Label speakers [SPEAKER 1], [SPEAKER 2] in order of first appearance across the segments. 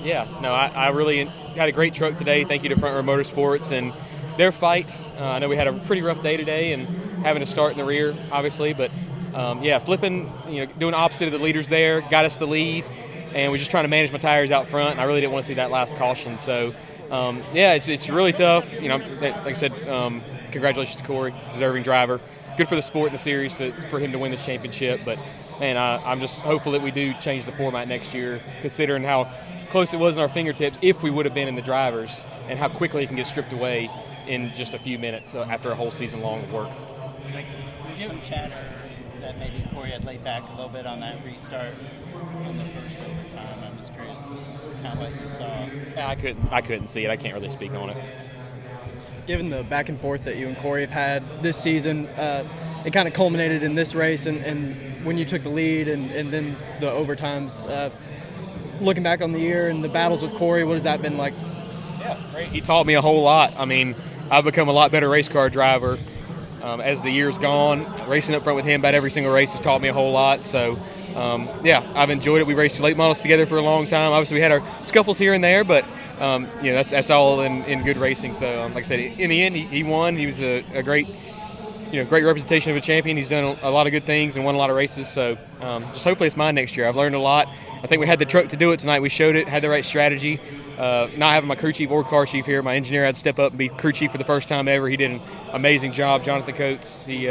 [SPEAKER 1] Yeah, no, I really had a great truck today. Thank you to Front Row Motorsports and their fight. I know we had a pretty rough day today and having to start in the rear, obviously, but yeah, flipping, doing opposite of the leaders there, got us the lead, and we're just trying to manage my tires out front, and I really didn't want to see that last caution. So, yeah, it's really tough. Like I said, congratulations to Corey, deserving driver. Good for the sport and the series for him to win this championship, but man, I'm just hopeful that we do change the format next year, considering how close it was in our fingertips if we would have been in the drivers, and how quickly it can get stripped away in just a few minutes after a whole season long of work.
[SPEAKER 2] Some chatter that maybe Corey had laid back a little bit on that restart in the first overtime. I'm just curious kind of what you saw.
[SPEAKER 1] I couldn't see it. I can't really speak on it.
[SPEAKER 3] Given the back and forth that you and Corey have had this season, it kind of culminated in this race, and when you took the lead and then the overtimes. Looking back on the year and the battles with Corey, what has that been like?
[SPEAKER 1] Yeah, great. He taught me a whole lot. I mean, I've become a lot better race car driver as the year's gone. Racing up front with him about every single race has taught me a whole lot. So, yeah, I've enjoyed it. We raced late models together for a long time. Obviously, we had our scuffles here and there, but that's all in good racing. So, like I said, in the end, he won. He was a great, great representation of a champion. He's done a lot of good things and won a lot of races. So, just hopefully it's mine next year. I've learned a lot. I think we had the truck to do it tonight. We showed it, had the right strategy. Not having my crew chief or car chief here, my engineer had to step up and be crew chief for the first time ever. He did an amazing job. Jonathan Coates, he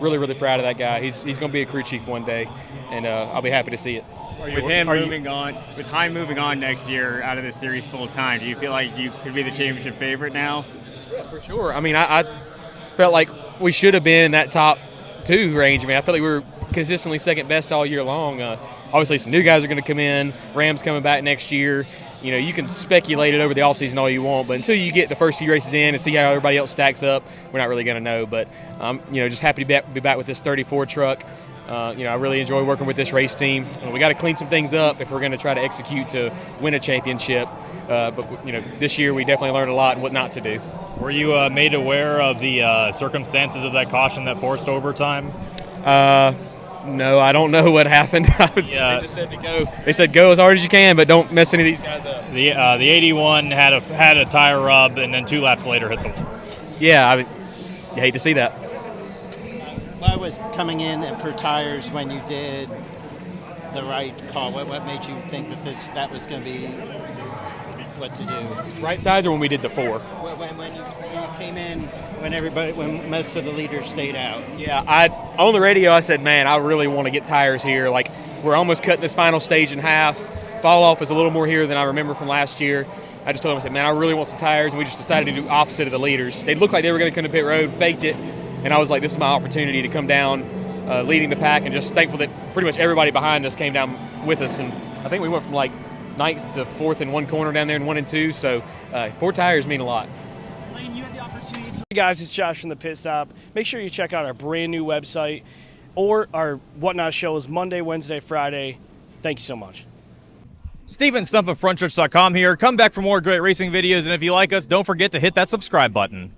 [SPEAKER 1] really, really proud of that guy. He's going to be a crew chief one day, and I'll be happy to see it.
[SPEAKER 4] With Hine moving on next year out of the series full time, do you feel like you could be the championship favorite now?
[SPEAKER 1] Yeah, for sure. I mean, I felt like we should have been in that top 2 range. I mean, I felt like we were consistently second best all year long. Obviously, some new guys are going to come in. Ram's coming back next year. You can speculate it over the offseason all you want, but until you get the first few races in and see how everybody else stacks up, we're not really going to know. But I'm, just happy to be back with this 34 truck. I really enjoy working with this race team. We got to clean some things up if we're going to try to execute to win a championship. But this year we definitely learned a lot and what not to do.
[SPEAKER 5] Were you made aware of the circumstances of that caution that forced overtime?
[SPEAKER 1] No, I don't know what happened. They just said to go. They said go as hard as you can, but don't mess any of these guys up.
[SPEAKER 5] The 81 had a tire rub, and then 2 laps later hit the wall.
[SPEAKER 1] Yeah, you hate to see that.
[SPEAKER 2] Why was coming in for tires when you did the right call? What made you think that was going to be what to do?
[SPEAKER 1] Right sides, or when we did the 4?
[SPEAKER 2] When you came in, when most of the leaders stayed out.
[SPEAKER 1] Yeah, on the radio I said, man, I really want to get tires here. Like, we're almost cutting this final stage in half. Fall off is a little more here than I remember from last year. I just told him, I said, man, I really want some tires, and we just decided to do opposite of the leaders. They looked like they were going to come to pit road, faked it, and I was like, this is my opportunity to come down leading the pack, and just thankful that pretty much everybody behind us came down with us. And I think we went from like 9th to 4th in one corner down there in 1 and 2, so 4 tires mean a lot.
[SPEAKER 6] Layne, you had the opportunity to... Hey guys, it's Josh from the Pit Stop. Make sure you check out our brand new website or our Whatnot shows Monday, Wednesday, Friday. Thank you so much.
[SPEAKER 5] Steven, Stumpf of Frontstretch.com here. Come back for more great racing videos, and if you like us, don't forget to hit that subscribe button.